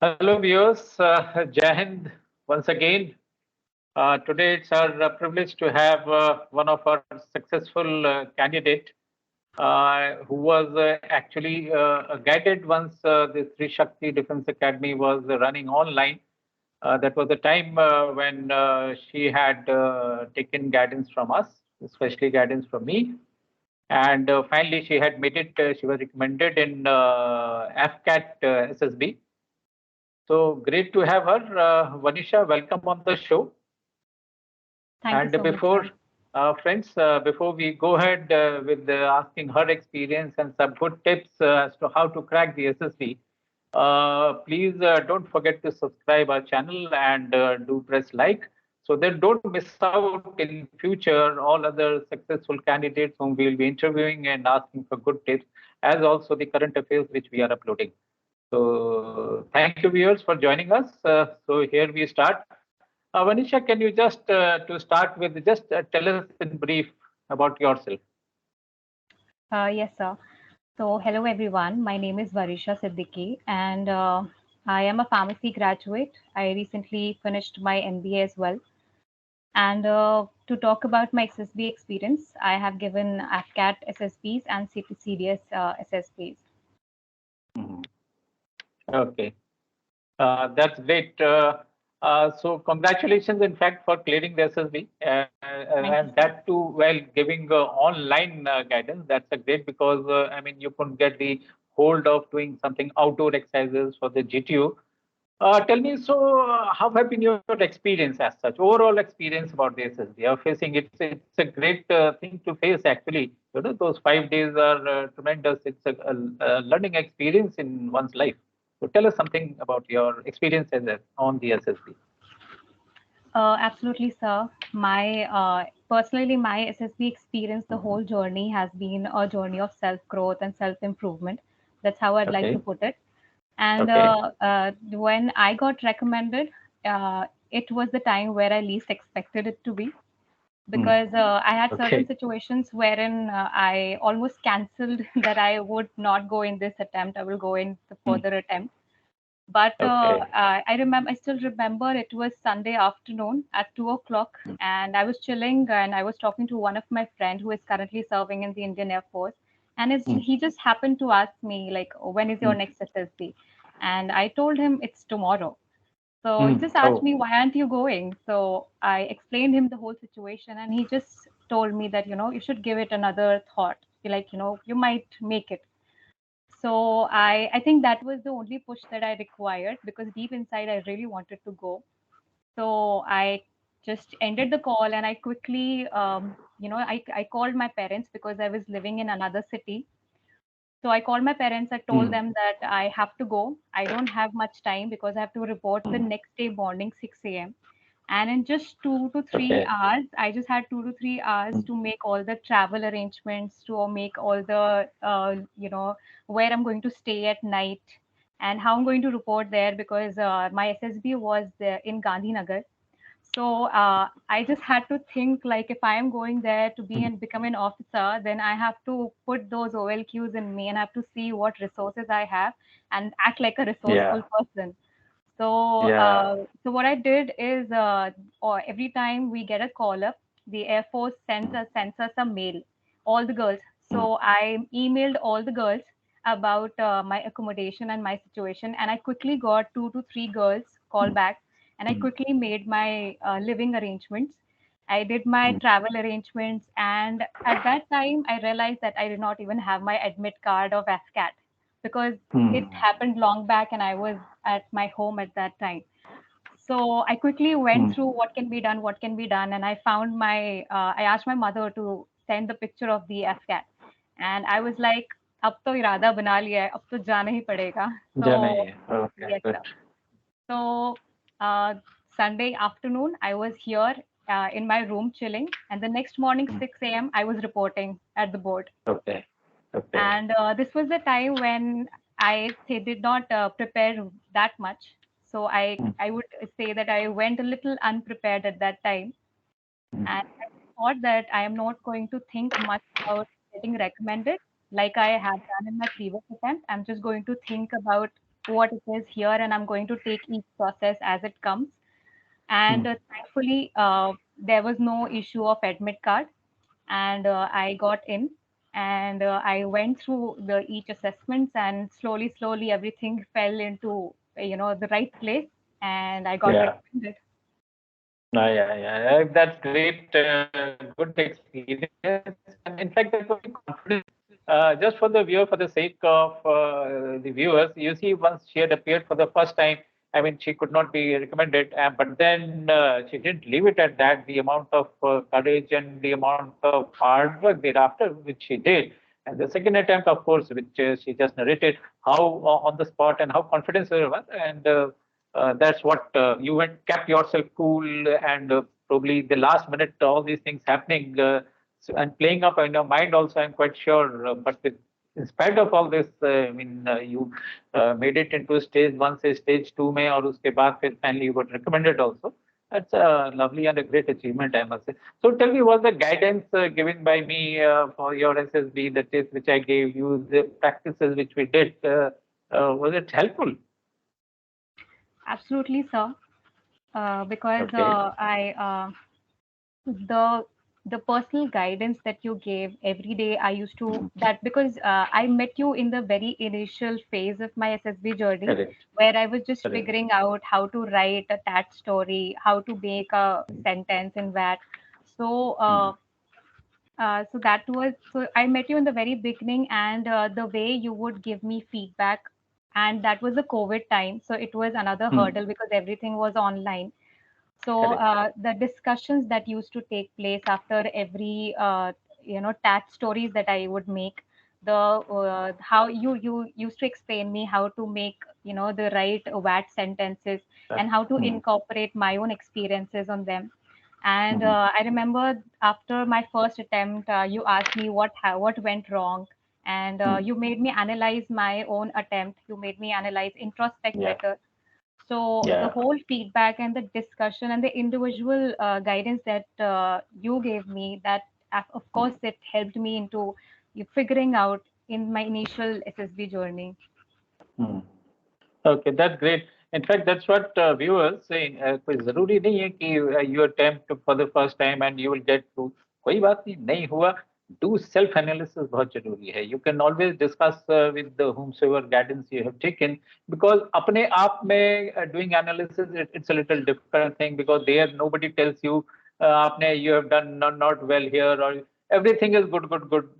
Hello, viewers. Jai Hind once again. Today, it's our privilege to have one of our successful candidate who was actually guided once the TRISHAKTI Defense Academy was running online. That was the time when she had taken guidance from us, especially guidance from me. And finally, she had made it. She was recommended in AFCAT SSB. So great to have her. Vanisha, welcome on the show. Thank you And so much, before, sir. friends, before we go ahead with asking her experience and some good tips as to how to crack the SSB, please don't forget to subscribe our channel and do press like so that don't miss out in future all other successful candidates whom we will be interviewing and asking for good tips, as also the current affairs which we are uploading. So thank you viewers for joining us. So here we start. Vanisha, can you just to start with just tell us in brief about yourself? Yes, sir. So, hello everyone. My name is Varisha Siddiqui, and I am a pharmacy graduate. I recently finished my MBA as well. And to talk about my SSB experience, I have given AFCAT SSBs and CTCDS SSBs. Mhm. Okay, that's great. So congratulations, in fact, for clearing the SSB, Thank you, and sir. that too while giving online guidance. That's a great because I mean you couldn't get the hold of doing something outdoor exercises for the GTO. Tell me, so how have been your experience as such, overall experience about the SSB? You're facing it's a great thing to face actually. You know, those 5 days are tremendous. It's a learning experience in one's life. So tell us something about your experiences on the SSB. Absolutely, sir. My personally, my SSB experience, the whole journey has been a journey of self growth and self improvement. That's how I'd like to Okay, put it. And okay. when I got recommended, it was the time where I least expected it to be Hmm. because I had certain Okay. situations wherein I almost cancelled that I would not go in this attempt. I will go in the Hmm. further attempt. But Okay. I still remember it was Sunday afternoon at 2 o'clock, Hmm. and I was chilling and I was talking to one of my friend who is currently serving in the Indian Air Force, and Hmm. he just happened to ask me like, when is your Hmm. next SSB? And I told him it's tomorrow. So he Hmm. just asked Oh. me, why aren't you going? So I explained him the whole situation, and he just told me that you should give it another thought. Like you might make it. So I think that was the only push that I required because deep inside I really wanted to go. So I just ended the call and I quickly I called my parents because I was living in another city. So I called my parents. I told Hmm. them that I have to go. I don't have much time because I have to report the Hmm. next day morning 6 a.m. And in just 2 to 3 hours, I just had 2 to 3 hours Hmm. to make all the travel arrangements, to make all the, where I'm going to stay at night and how I'm going to report there because my SSB was there in Gandhinagar. So I just had to think like if I am going there to be and become an officer, then I have to put those OLQs in me and have to see what resources I have and act like a resourceful Yeah. person. So, Yeah. so what I did is, or every time we get a call up, the Air Force sends us a mail, all the girls. Hmm. So I emailed all the girls about my accommodation and my situation, and I quickly got 2 to 3 girls call back, and I Hmm. quickly made my living arrangements. I did my Hmm. travel arrangements, and at that time, I realized that I did not even have my admit card of AFCAT because it Hmm. happened long back and I was at my home at that time. So I quickly went Hmm. through what can be done, and I found I asked my mother to send the picture of the FCAT, and I was like, अब तो इरादा बना लिया है, अब तो जाना ही पड़ेगा. जाना So ही है. Okay. yes, sir. Good. So Sunday afternoon, I was here in my room chilling, and the next morning Hmm. 6 a.m. I was reporting at the board. Okay. Okay. And this was the time when did not prepare that much. So Hmm. I would say that I went a little unprepared at that time, Hmm. and I thought that I am not going to think much about getting recommended like I had done in my previous attempt. I'm just going to think about what it is here, and I'm going to take each process as it comes. And thankfully, there was no issue of admit card, and I got in, and I went through the each assessments, and slowly everything fell into the right place, and I got Yeah. recommended. Yeah. That's great. Good experience. And in fact, that was very confident. Just for the viewer, for the sake of the viewers, you see, once she had appeared for the first time, I mean, she could not be recommended, but then she didn't leave it at that. The amount of courage and the amount of hard work thereafter, which she did. And the second attempt, of course, which she just narrated, how on the spot and how confident she was. And that's what you went, kept yourself cool, and probably the last minute, all these things happening. And playing up in your mind also, I'm quite sure. But in spite of all this, I mean, you made it into stage one, say stage two, mein, और उसके बाद फिर finally you got recommended also. That's a lovely and a great achievement, I must say. So tell me, was the guidance given by me for your SSB, the tips which I gave you, the practices which we did, was it helpful? Absolutely, sir. Because Okay. the the personal guidance that you gave every day, I used to that, because I met you in the very initial phase of my SSB journey, Correct. where I was just Correct. figuring out how to write a tat story, how to make a sentence in that. So so that was, so I met you in the very beginning, and the way you would give me feedback, and that was the COVID time, so it was another hurdle because everything was online. So Correct. the discussions that used to take place after every tat stories that I would make, the how you used to explain me how to make the right VAT sentences, and how to incorporate my own experiences on them. And I remember after my first attempt, you asked me what went wrong, and you made me analyze my own attempt. You made me analyze, introspect Yeah. better. So the Yeah. whole feedback and the discussion and the individual guidance that you gave me, that of course it helped me into figuring out in my initial SSB journey. Hmm. Okay, that's great. In fact, that's what viewers say. कोई जरूरी नहीं है कि you attempt for the first time and you will get through. कोई बात नहीं हुआ. Do self analysis बहुत जरूरी है. You can always discuss with the whomsoever guidance you have taken, because अपने आप में doing analysis, it's a little difficult thing, because there nobody tells you आपने you have done not well here, or everything is good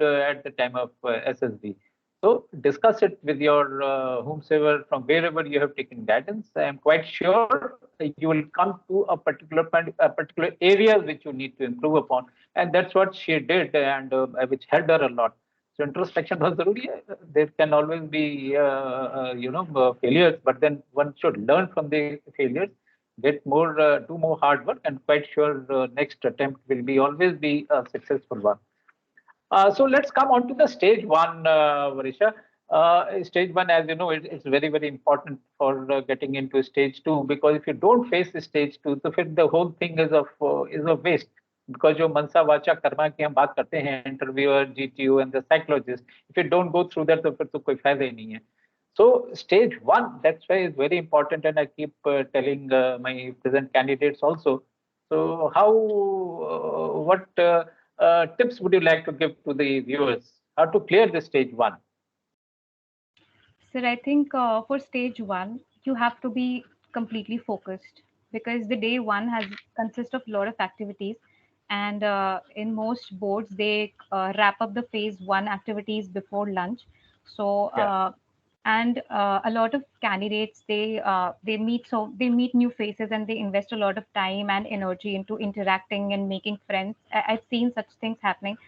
at the time of SSB. So discuss it with your whomsoever from wherever you have taken guidance. I am quite sure you will come to a particular point, a particular area which you need to improve upon, and that's what she did, and which helped her a lot. So introspection was zaruri hai. There can always be failures, but then one should learn from the failures, get more, do more hard work, and quite sure next attempt will be always be a successful one. So let's come on to the stage one, Varisha. Stage one, as you know, it's very, very important for getting into stage two, because if you don't face the stage two, so फिर the whole thing is of waste. Because जो मनसा वाचा कर्मा की हम बात करते हैं, interviewer, GTO, and the psychologist, if you don't go through that, तो फिर तो कोई फायदा ही नहीं है. So stage one, that's why is very important, and I keep telling my present candidates also. So how, what tips would you like to give to the viewers? How to clear the stage one? So I think for stage one, you have to be completely focused, because the day one has consists of a lot of activities, and in most boards they wrap up the phase one activities before lunch. So Yeah. and a lot of candidates, they meet new faces, and they invest a lot of time and energy into interacting and making friends. I've seen such things happening,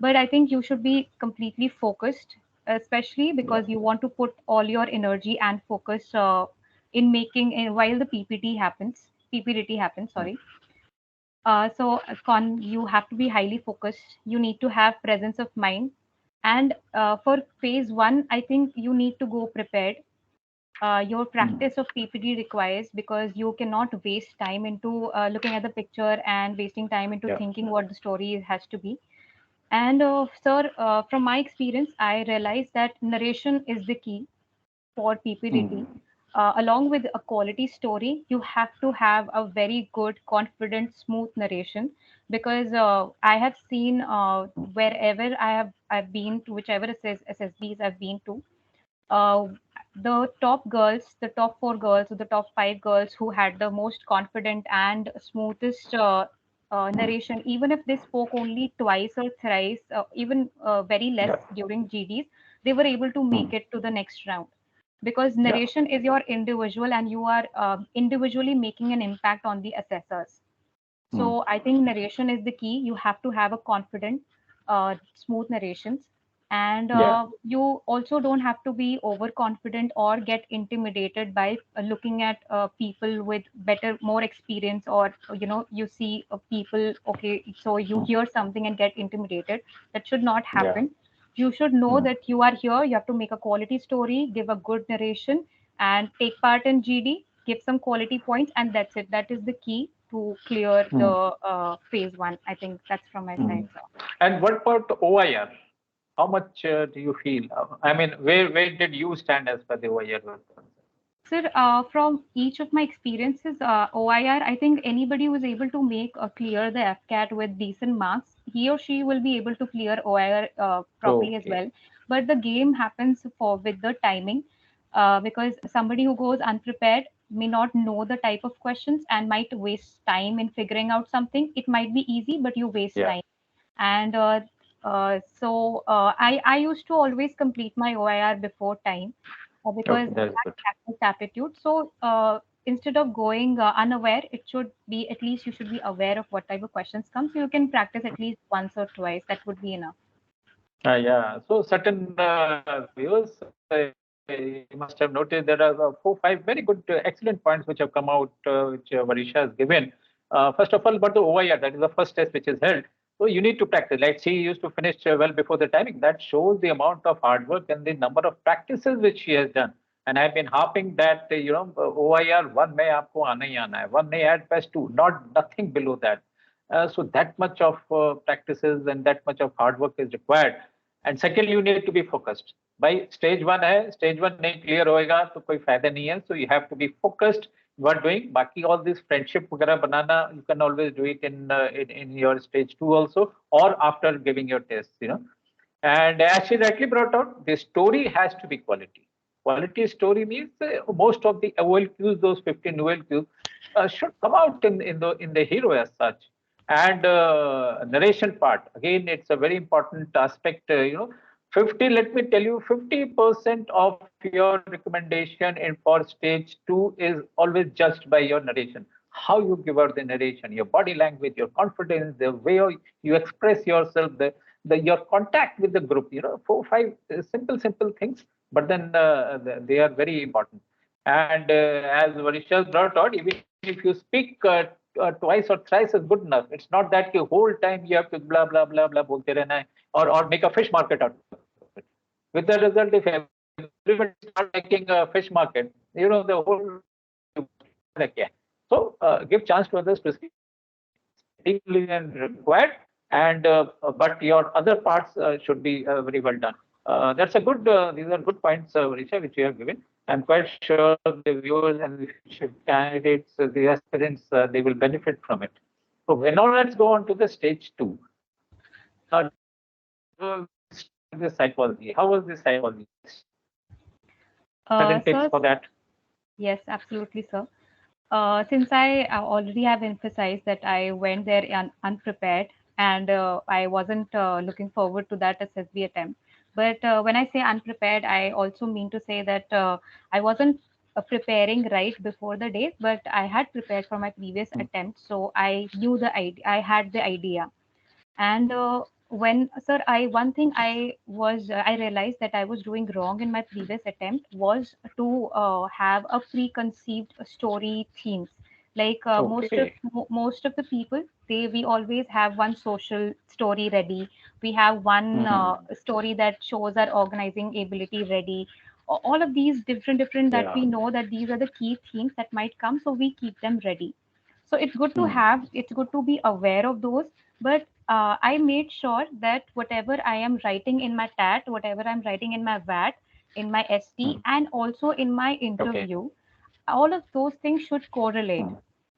but I think you should be completely focused, especially Yeah. because you want to put all your energy and focus in making while the PPDT happens, sorry. So you have to be highly focused. You need to have presence of mind, and for phase one, I think you need to go prepared. Your practice of PPD requires, because you cannot waste time into looking at the picture and wasting time into Yeah. thinking what the story has to be. And sir, from my experience, I realized that narration is the key for PPDT. along with a quality story, you have to have a very good, confident, smooth narration. Because I have seen wherever I've been to, whichever SSBs I've been to, uh, the top girls, the top four girls, or the top five girls who had the most confident and smoothest narration, even if they spoke only twice or thrice, even very less Yeah. during GDs, they were able to make it to the next round. Because Yeah. narration is your individual, and you are individually making an impact on the assessors. So I think narration is the key. You have to have a confident, smooth narrations, and Yeah. you also don't have to be overconfident or get intimidated by looking at people with better, more experience, or you see people. Okay, so you hear something and get intimidated. That should not Yeah. happen. You should know that you are here. You have to make a quality story, give a good narration, and take part in GD. Give some quality points, and that's it. That is the key to clear the phase one. I think that's from my side. So. And what about OIR? How much do you feel? I mean, where did you stand as per the OIR was concerned? Sir, from each of my experiences, OIR, I think anybody who is able to make clear the FCAT with decent marks, he or she will be able to clear OIR properly as Okay. well. But the game happens for with the timing, because somebody who goes unprepared may not know the type of questions and might waste time in figuring out something. It might be easy, but you waste Yeah. time. And I used to always complete my OIR before time, because Okay, that's that good. practice aptitude. So instead of going unaware, it should be, at least you should be aware of what type of questions come. So you can practice at least once or twice. That would be enough. Yeah. So certain viewers, you must have noticed there are four, five very good, excellent points which have come out, which Varisha has given. First of all, about the OIR, that is the first test which is held. So you need to practice. Like she used to finish well before the timing. That shows the amount of hard work and the number of practices which she has done. And I've been harping that OIR one may aapko aana hi aana hai. One may add best two, not nothing below that. So that much of practices and that much of hard work is required. And second, you need to be focused. By stage one है, stage one नहीं clear होएगा तो कोई फायदा नहीं है. So you have to be focused. You are doing. बाकी all this friendship वगैरह बनाना, you can always do it in your stage two also, or after giving your test. And as she rightly brought out, the story has to be quality. Quality story means most of the OLQs, those 15 OLQs, should come out in the hero as such. And narration part, again, it's a very important aspect. 50, let me tell you, 50% of your recommendation in for stage two is always judged by your narration. How you give out the narration, your body language, your confidence, the way you express yourself, your contact with the group, four, five simple things, but then they are very important. And as Varisha brought out, even if you speak twice or thrice is good enough. It's not that the whole time you have to blah blah blah blah bolte rehna hai, or make a fish market out of it. With the result, if everybody start making a fish market, the whole so give chance to others to speak. Speaking is required, and but your other parts should be very well done. That's a good. These are good points, Risha, which you have given. I'm quite sure the viewers and the future candidates, the aspirants, they will benefit from it. Okay, now let's go on to the stage two. The psychology. How was the psychology? Certain tips Sir, for that. yes, absolutely, sir. Since I already have emphasized that I went there unprepared, and I wasn't looking forward to that SSB attempt. But when I say unprepared, I also mean to say that I wasn't preparing right before the date, but I had prepared for my previous attempt, so I knew the idea. I had the idea. And when, sir, I one thing I realized that I was doing wrong in my previous attempt was to have a preconceived story themes. Like Okay. most of the people, we always have one social story ready. We have one story that shows our organizing ability ready. All of these different that Yeah. we know that these are the key themes that might come, so we keep them ready. So it's good to Hmm. have, it's good to be aware of those. But I made sure that whatever I am writing in my tat, whatever I'm writing in my VAT, in my ST, Hmm. and also in my Okay. interview, all of those things should correlate.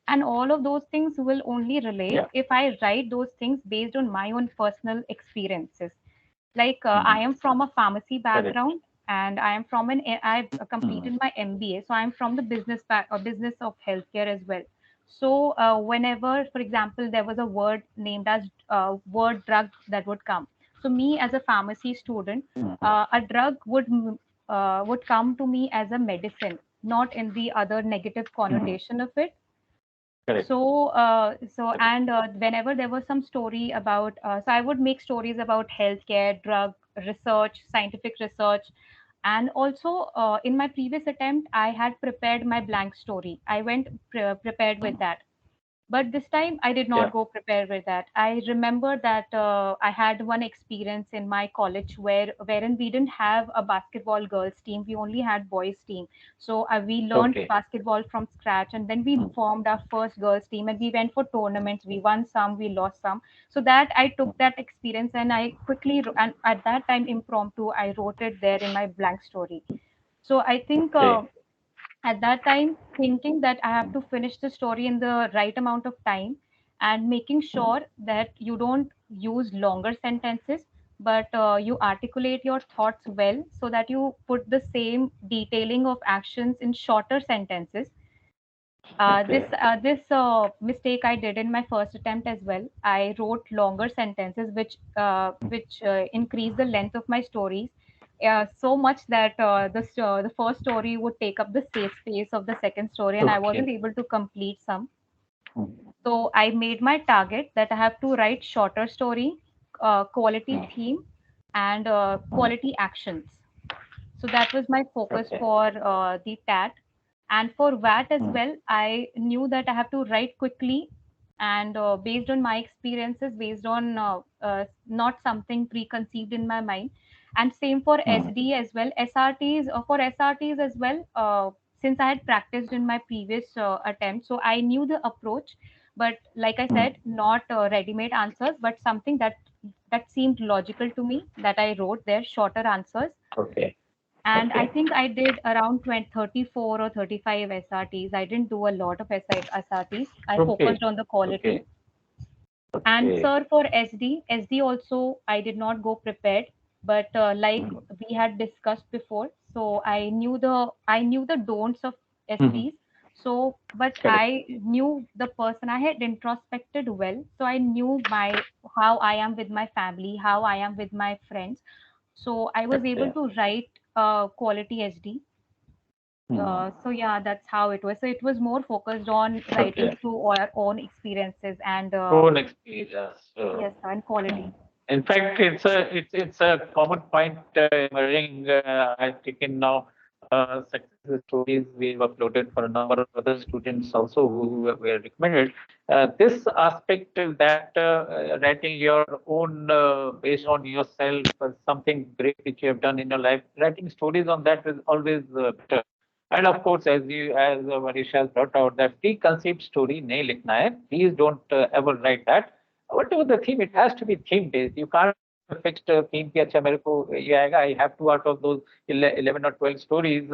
And all of those things will only relate if I write those things based on my own personal experiences. Like I am from a pharmacy background, and I am from an I completed my MBA, so I am from the business of healthcare as well. So whenever, for example, there was a word named as word drug that would come. So me as a pharmacy student, a drug would come to me as a medicine, not in the other negative connotation of it. So, and whenever there was some story about, so I would make stories about healthcare, drug research, scientific research, and also in my previous attempt, I had prepared my blank story. I went prepared with that. But this time I did not go prepared with that. I remember that I had one experience in my college wherein we didn't have a basketball girls team. We only had boys team. So we learned basketball from scratch, and then we formed our first girls team, and we went for tournaments. We won some, we lost some. So that I took that experience, and I quickly, and at that time impromptu, I wrote it there in my blank story. So I think at that time, thinking that I have to finish the story in the right amount of time, and making sure that you don't use longer sentences, but you articulate your thoughts well, so that you put the same detailing of actions in shorter sentences. This mistake I did in my first attempt as well. I wrote longer sentences, which increased the length of my stories so much that the first story would take up the safe space of the second story, and I wasn't able to complete some. So I made my target that I have to write shorter story, quality theme, and quality actions. So that was my focus for the TAT. And for VAT as well, I knew that I have to write quickly, and based on my experiences, based on not something preconceived in my mind. And same for SD as well. SRTs, for SRTs as well, since I had practiced in my previous attempt, so I knew the approach. But like I said, not ready-made answers, but something that seemed logical to me, that I wrote there, shorter answers. And I think I did around 20, 34 or 35 SRTs. I didn't do a lot of SRTs. I focused on the quality. And sir, for SD also, I did not go prepared, but like we had discussed before, so I knew the don'ts of SDs. So, but I knew the person. I had introspected well, so I knew my how I am with my family, how I am with my friends. So I was able to write quality SD. So yeah, that's how it was. So it was more focused on writing through our own experiences and Own experience. yes, and quality. In fact, it's a common point emerging. I've taken now success stories we've uploaded for a number of other students also who were recommended. This aspect that writing your own based on yourself, something great which you have done in your life, writing stories on that is always better. And of course, as Manisha has brought out, that preconceived story nahi likhna hai. Please don't ever write that. Whatever the theme, it has to be theme based. You can't have a fixed theme कि अच्छा मेरे को ये आएगा. I have to out of those 11 or 12 stories,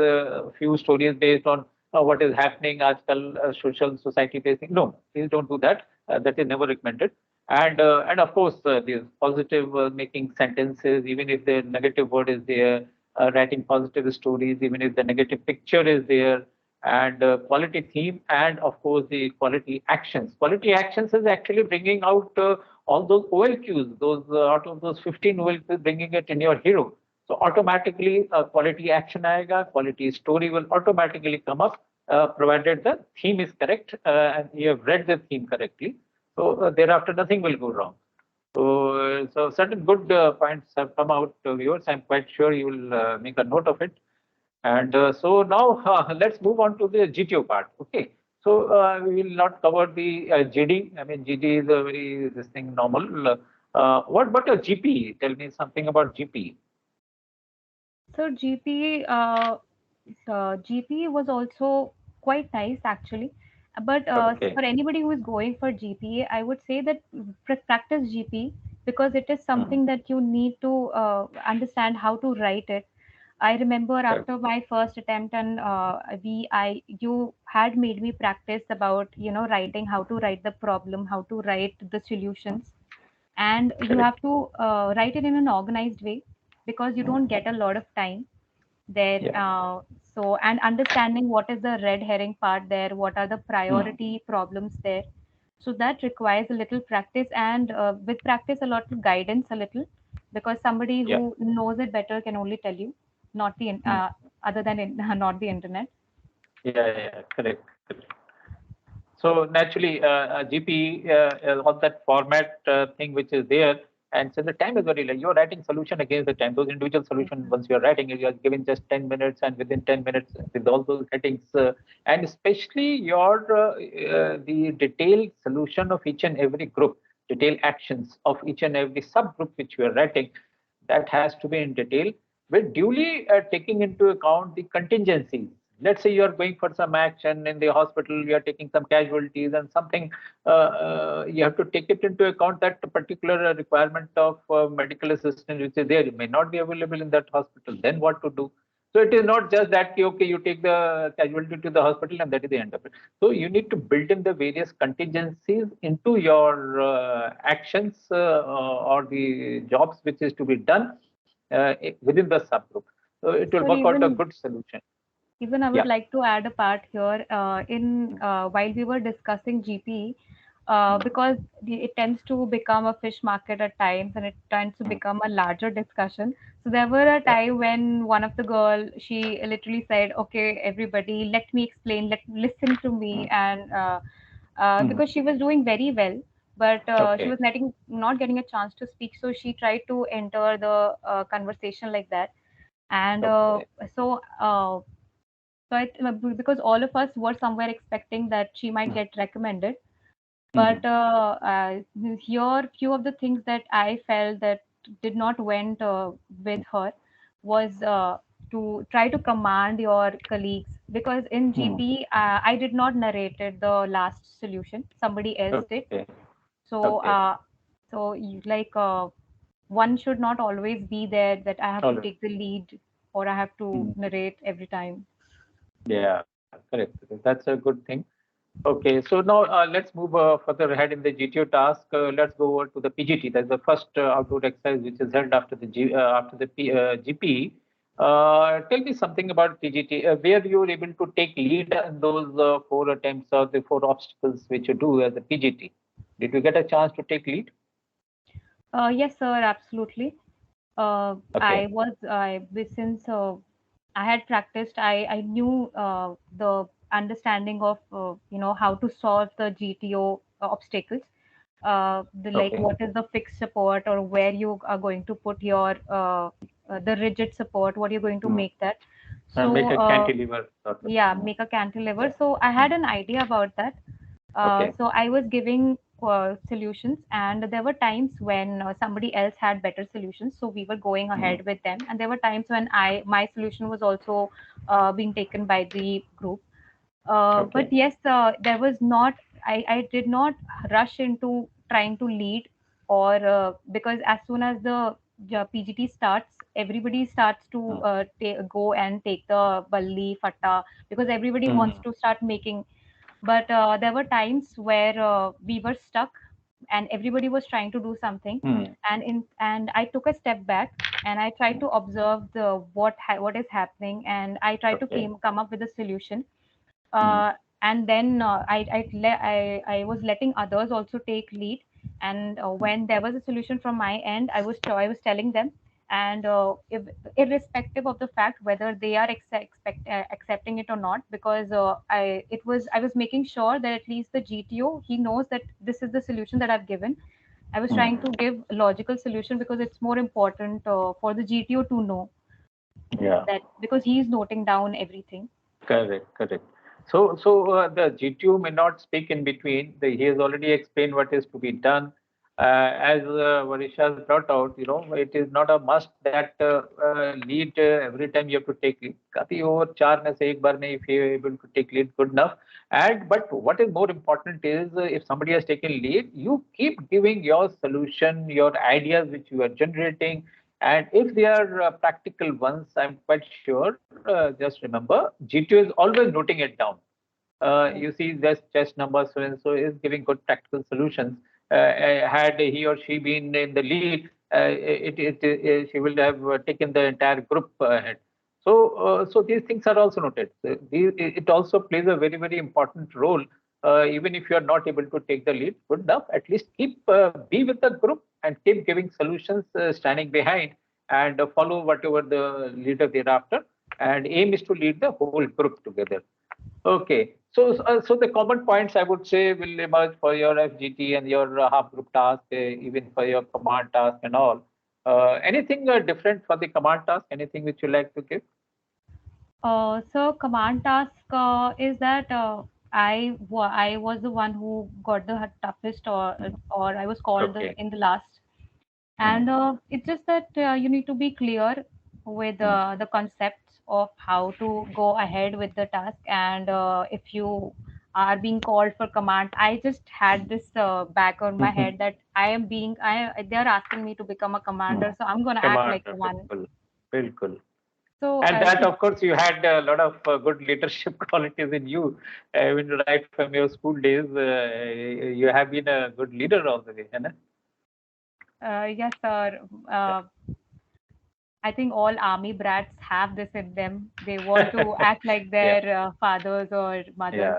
few stories based on what is happening आजकल social society based. No, please don't do that. That is never recommended. And of course, these positive making sentences, even if the negative word is there, writing positive stories, even if the negative picture is there, and quality theme, and of course the quality actions. Quality actions is actually bringing out all those OLQs, those out of those 15 OLQs, bringing it in your hero. So automatically quality action aega, quality story will automatically come up, provided the theme is correct and you have read the theme correctly. So thereafter nothing will go wrong. So certain good points have come out, viewers. I'm quite sure you will make a note of it. And so now let's move on to the GTO part. Okay. So we will not cover the GD. I mean, GD is a very this thing normal. What about a GP? Tell me something about GP. So GP was also quite nice actually. But for anybody who is going for GP, I would say that practice GP, because it is something that you need to understand how to write it. I remember after my first attempt, and you had made me practice about, writing, how to write the problem, how to write the solutions, and you Correct. have to write it in an organized way because you don't get a lot of time there. Yeah. And understanding what is the red herring part there, what are the priority problems there. So that requires a little practice, and with practice, a lot of guidance, a little, because somebody Yeah. who knows it better can only tell you, not the Mm. other than not the internet. Yeah. Correct. Correct. So naturally, GP, on that format thing which is there, and so the time is very less. You're writing solution against the time. Those individual solutions, once you're writing, you are given just 10 minutes, and within 10 minutes, with all those headings, and especially the detailed solution of each and every group, detailed actions of each and every subgroup which you are writing, that has to be in detail with duly taking into account the contingencies. Let's say you are going for some action in the hospital, you are taking some casualties and something, you have to take it into account that particular requirement of medical assistance which is there. You may not be available in that hospital. Then what to do? So it is not just that, okay, you take the casualty to the hospital and that is the end of it. So you need to build in the various contingencies into your actions or the jobs which is to be done within the subgroup. So it will So work out a good solution. even I would Yeah. like to add a part here. In While we were discussing GP, Mm, because it tends to become a fish market at times, and it tends to mm, become a larger discussion. So there were a yeah. time when one of the girl, she literally said, "Okay, everybody, let me explain. Listen to me," Mm, and mm, because she was doing very well, but she okay. was not getting a chance to speak, so she tried to enter the conversation like that. And Okay. so. Because all of us were somewhere expecting that she might Mm, get recommended, but mm, here few of the things that I felt that did not went with her was to try to command your colleagues, because in mm, GP I did not narrated the last solution, somebody else did. okay. So Okay. one should not always be there that I have All to right. take the lead or I have to Mm, narrate every time. yeah. Correct. That's a good thing. Okay, so now let's move further ahead in the GTO task. Let's go over to the PGT. That's the first outdoor exercise which is held after the GP. Tell me something about PGT. Where you were able to take lead in those four attempts or the four obstacles which you do as a PGT. Did you get a chance to take lead? Yes, sir, absolutely. Okay. Since I had practiced, I knew the understanding of how to solve the GTO obstacles. Like Okay. what is the fixed support, or where you are going to put your the rigid support, what you're going to Mm. make that. Make So a cantilever sort of. yeah, Mm. make a cantilever. Yeah. So I had Mm. an idea about that. Okay. So I was giving solutions, and there were times when somebody else had better solutions. So we were going Mm. ahead with them, and there were times when my solution was also being taken by the group. But Okay. yes, there was not. I did not rush into trying to lead, or because as soon as the PGT starts, everybody starts to Mm. go and take the balli fatta, because everybody wants Mm. to start making. But there were times where we were stuck, and everybody was trying to do something, Mm. and I took a step back, and I tried to observe what is happening, and I tried to Okay. come up with a solution. Mm. And then I was letting others also take lead, and when there was a solution from my end, I was telling them, and irrespective of the fact whether they are accepting it or not, because I was making sure that at least the GTO, he knows that this is the solution that I've given. I was trying to Mm. give a logical solution, because it's more important for the GTO to know Yeah. that, because he's noting down everything. Correct, correct. So the GTU may not speak in between. He has already explained what is to be done. As Varisha has brought out, it is not a must that lead every time you have to take lead. काफी और चार में से एक बार में if you are able to take lead, good enough. And but what is more important is if somebody has taken lead, you keep giving your solution, your ideas which you are generating, And if they are practical ones, I'm quite sure, just remember, GTO is always noting it down. You see this chest number so and so is giving good practical solutions. Had he or she been in the lead, she will have taken the entire group ahead. So these things are also noted. So it also plays a very, very important role. Even if you are not able to take the lead, good enough. At least be with the group and keep giving solutions, standing behind, and follow whatever the leader thereafter. And aim is to lead the whole group together. Okay. So the common points I would say will emerge for your FGT and your half group task, even for your command task and all. Anything different for the command task? Anything which you like to give? So command task is that I was the one who got the toughest, or I was called Okay. in the last. And it's just that you need to be clear with the concepts of how to go ahead with the task. And if you are being called for command, I just had this back on my head that they're asking me to become a commander, so I'm gonna act like Commander, one. bilkul, bilkul. So And that, of course, you had a lot of good leadership qualities in you. Even right from your school days, you have been a good leader all the way, है ना? yes, sir. I think all army brats have this in them. They want to act like Yeah, their fathers or mothers.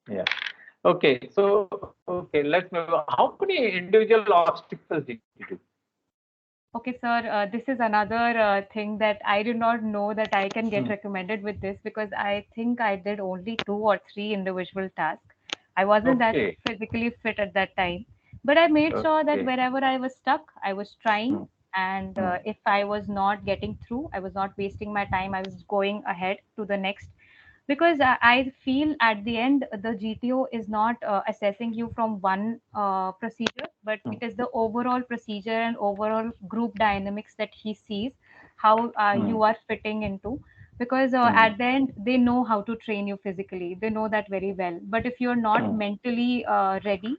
yeah, yeah. Okay, so okay, let's move on. How many individual obstacles did you do? Okay, sir, this is another thing that I did not know that I can get Hmm. recommended with this, because I think I did only 2 or 3 individual tasks. I wasn't that Okay, physically fit at that time, but I made sure that okay. wherever I was stuck, I was trying. Hmm. And Hmm. if I was not getting through, I was not wasting my time. I was going ahead to the next, because I feel at the end the GTO is not assessing you from one procedure, but Hmm. it is the overall procedure and overall group dynamics that he sees how Hmm. you are fitting into. Because Hmm. at the end they know how to train you physically, they know that very well. But if you're not Hmm. mentally ready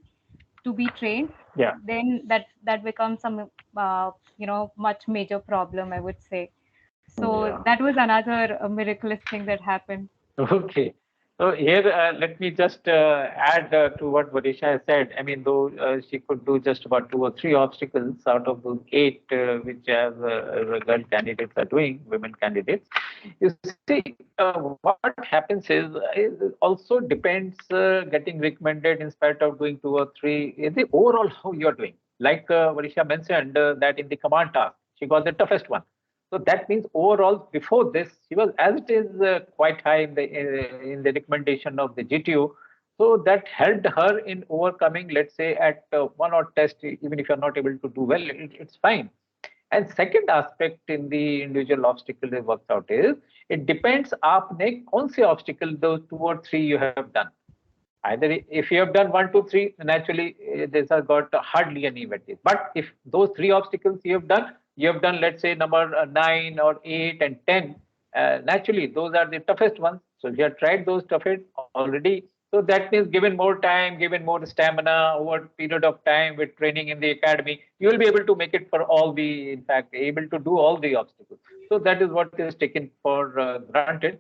to be trained, Yeah. then that becomes some much major problem, I would say. So Yeah. that was another miraculous thing that happened. Okay. So here, let me just add to what Varisha has said. I mean, though she could do just about 2 or 3 obstacles out of those 8, which as girl candidates are doing, women candidates. You see, what happens is it also depends getting recommended in spite of doing 2 or 3. Is the overall how you are doing? Like Varisha mentioned that in the command task, she got the toughest one. So that means overall, before this, she was as it is quite high in the recommendation of the GTO. So that helped her in overcoming, let's say, at one or test, even if you're not able to do well, it's fine. And second aspect in the individual obstacle they worked out is it depends आपने कौन से obstacle those 2 or 3 you have done. Either if you have done 1, 2, 3, naturally this has got hardly any advantage. But if those 3 obstacles you have done, let's say number 9 or 8 and 10. Naturally, those are the toughest ones. So if you have tried those toughest already, so that means given more time, given more stamina over a period of time with training in the academy, you will be able to make it for all the, in fact, able to do all the obstacles. So that is what is taken for granted.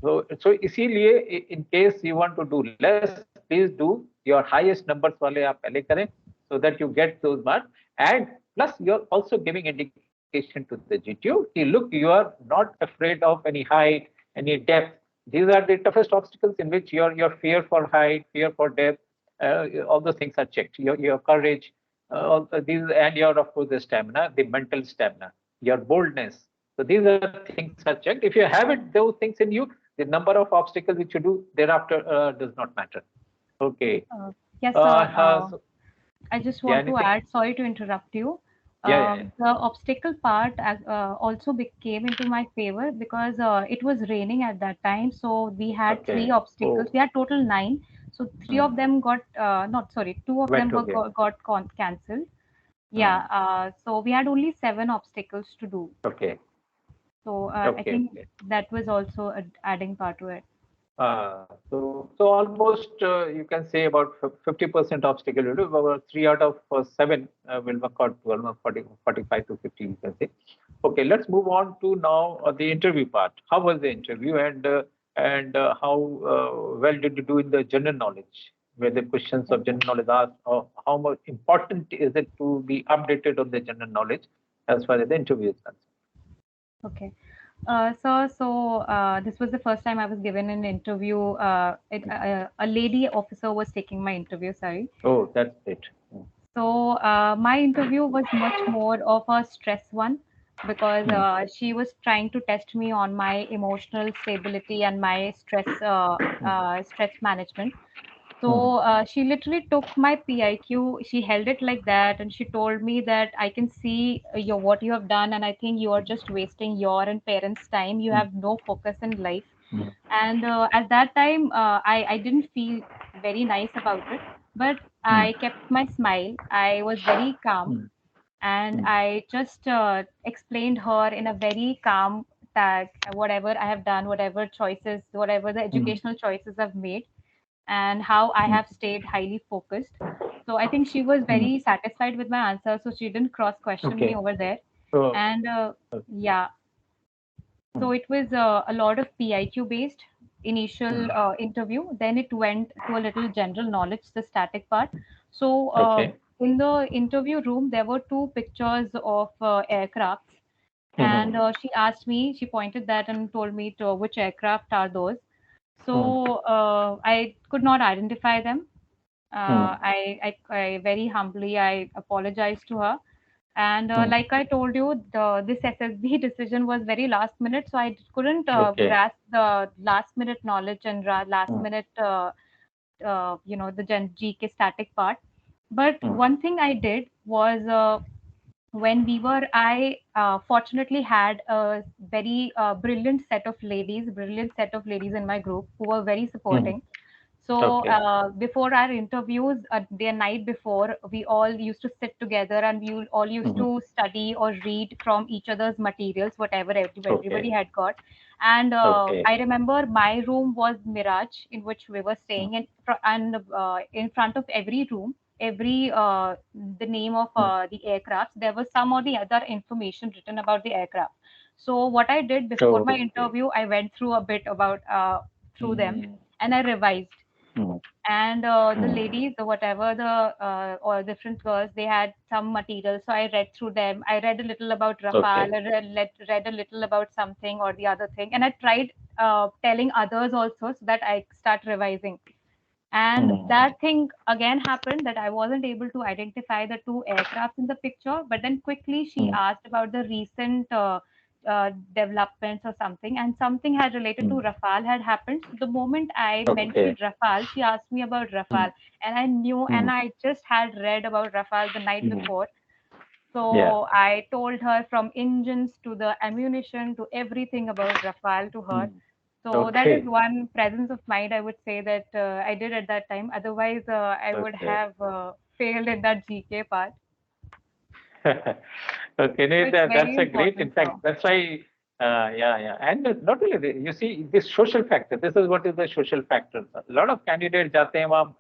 So इसीलिए in case you want to do less, please do your highest numbers वाले आप पहले करें so that you get those marks. And plus you're also giving indication to the GTO कि look, you are not afraid of any height, any depth. These are the toughest obstacles in which your fear for height, fear for depth, all those things are checked. Your courage, all these, and your, of course, the stamina, the mental stamina, your boldness. So these are things are checked. If you have it, those things in you, the number of obstacles which you do thereafter does not matter. Okay. Yes, sir. So, I just yeah, want to anything? add, sorry to interrupt you. Yeah, yeah, yeah. The obstacle part also came into my favor, because it was raining at that time. So we had three Okay. obstacles. Oh, We had total 9. So three of them got, not sorry, two of them went were okay. cancelled. Yeah. Hmm. So we had only 7 obstacles to do. Okay. So I Okay. think Okay. that was also a adding part to it. So almost you can say about 50% obstacle will do. About 3 out of 7 will work out to almost 45 to 50. You can say. Okay, let's move on to now the interview part. How was the interview, and how well did you do in the general knowledge? Were the questions of general knowledge asked? Or how much important is it to be updated on the general knowledge as far as the interview is concerned? Okay. This was the first time I was given an interview. A lady officer was taking my interview. Sorry. Oh, that's it. So my interview was much more of a stress one because she was trying to test me on my emotional stability and my stress management. So she literally took my PIQ, she held it like that, and she told me that I can see what you have done, and I think you are just wasting your and parents' time. You have no focus in life. And at that time, I didn't feel very nice about it, but I kept my smile. I was very calm, and I just explained her in a very calm that whatever I have done, whatever choices, whatever the educational choices I've made, and how I have stayed highly focused. So I think she was very satisfied with my answer, so she didn't cross question me Okay. over there. So, And yeah, so it was a lot of PIQ based initial interview. Then it went to a little general knowledge, the static part. So okay. in the interview room, there were two pictures of aircrafts, and she asked me. She pointed that and told me to which aircraft are those. So I could not identify them. I very humbly I apologized to her, and like I told you, this SSB decision was very last minute, so I couldn't Okay. grasp the last minute knowledge and last minute, the GK static part. But one thing I did was when we were, I fortunately had a very brilliant set of ladies in my group who were very supporting. So Okay. before our interviews, the night before, we all used to sit together and we all used to study or read from each other's materials, whatever everybody Okay. had got. And Okay. I remember my room was Mirage, in which we were staying, and in front of every room, every the name of the aircraft, there was some or the other information written about the aircraft. So what I did before my Okay. interview, I went through a bit about through them, Mm, and I revised. mm, And the mm. ladies, the whatever the or different girls, they had some material, so I read through them. I read a little about Rafale, Okay. read a little about something or the other thing, and I tried telling others also, so that I start revising. And Mm, that thing again happened, that I wasn't able to identify the two aircraft in the picture. But then quickly she mm, asked about the recent developments or something, and something had related to mm. Rafale had happened. So the moment I Okay. mentioned Rafale, she asked me about Mm, Rafale, and I knew, and mm, I just had read about Rafale the night mm. before. Yeah. So I told her from engines to the ammunition to everything about Rafale to her. Mm. So that is Okay. one presence of mind I would say that I did at that time. Otherwise, I would Okay. have failed in that GK part. Okay, So no, it's that's very a great. important. In fact, that's why. Yeah, yeah, and not only you see this social factor. This is what is the social factor. A lot of candidates जाते हैं वहाँ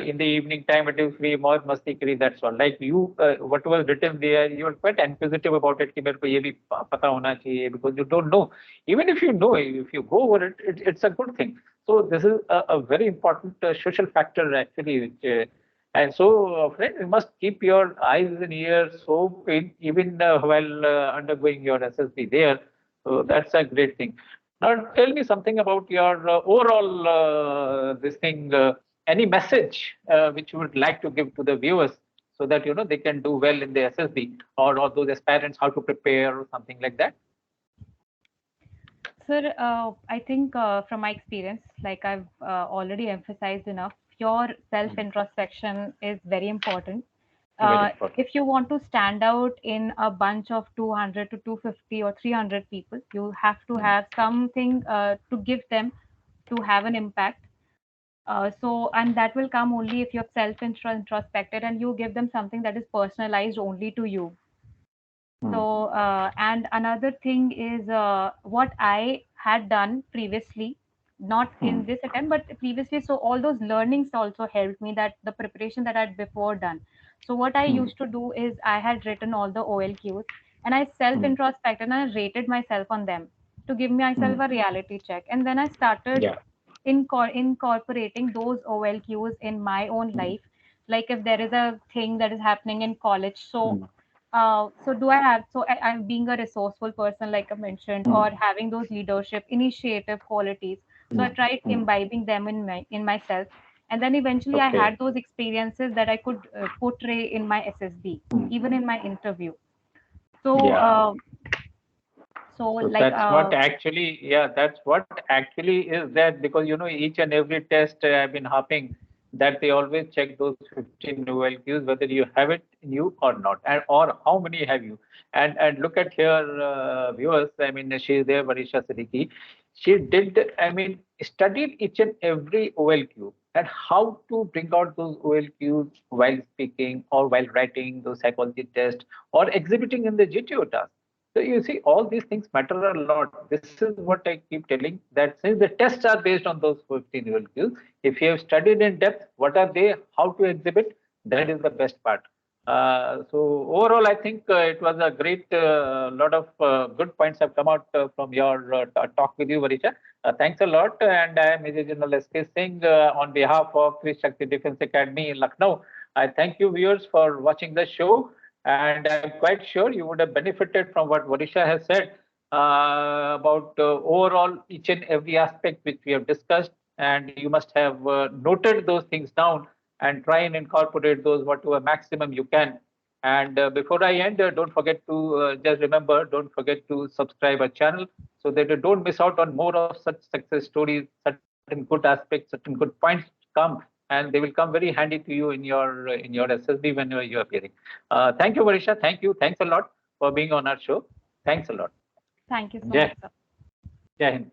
in the evening time. It is free मौज मस्ती करी. That's all. Like you, what was written there, you are quite inquisitive about it कि मेरे को ये भी पता होना चाहिए, because you don't know. Even if you know, if you go over it, it's a good thing. So this is a very important social factor actually, which. And so, friend, you must keep your eyes and ears open even while undergoing your SSB there. So that's a great thing. Now, tell me something about your overall this thing. Any message which you would like to give to the viewers so that they can do well in the SSB, or those aspirants how to prepare or something like that. Sir, I think from my experience, like I've already emphasized enough, your self introspection is very important. Very important. If you want to stand out in a bunch of 200 to 250 or 300 people, you have to have something to give them to have an impact. And that will come only if you have self introspected and you give them something that is personalized only to you. So, and another thing is what I had done previously. not in this attempt, but previously. So all those learnings also helped me, that the preparation that I'd before done. So what I used to do is I had written all the OLQs and I self-introspected and I rated myself on them to give myself a reality check. And then I started incorporating those OLQs in my own life. Like if there is a thing that is happening in college, so do I have, so I'm being a resourceful person, like I mentioned, or having those leadership initiative qualities. So I tried imbibing them in myself, and then eventually I had those experiences that I could portray in my SSB, even in my interview. So so like that's what actually, that's what actually is that, because each and every test I've been hopping that they always check those 15 OLQs, whether you have it in you or not, and or how many have you. And look at here, viewers. I mean, she's there, Varisha Siddiqui. She did, I mean, studied each and every OLQ and how to bring out those OLQs while speaking or while writing those psychology tests or exhibiting in the GTO task. So you see, all these things matter a lot. This is what I keep telling, that since the tests are based on those 15 OLQs, if you have studied in depth, what are they, how to exhibit, that is the best part. So overall, I think it was a great lot of good points have come out from your talk with you, Varisha. Thanks a lot. And I am Major General S.K. Singh on behalf of TRISHAKTI Defense Academy in Lucknow. I thank you, viewers, for watching the show. And I'm quite sure you would have benefited from what Varisha has said about overall each and every aspect which we have discussed. And you must have noted those things down and try and incorporate those whatever maximum you can. And before I end, don't forget to just remember, don't forget to subscribe our channel so that you don't miss out on more of such success stories, certain good aspects, certain good points come, and they will come very handy to you in your SSB whenever you are appearing. Thank you, Varisha. Thank you. Thanks a lot for being on our show. Thanks a lot. thank you so Jai, much, sir. Jai Hind.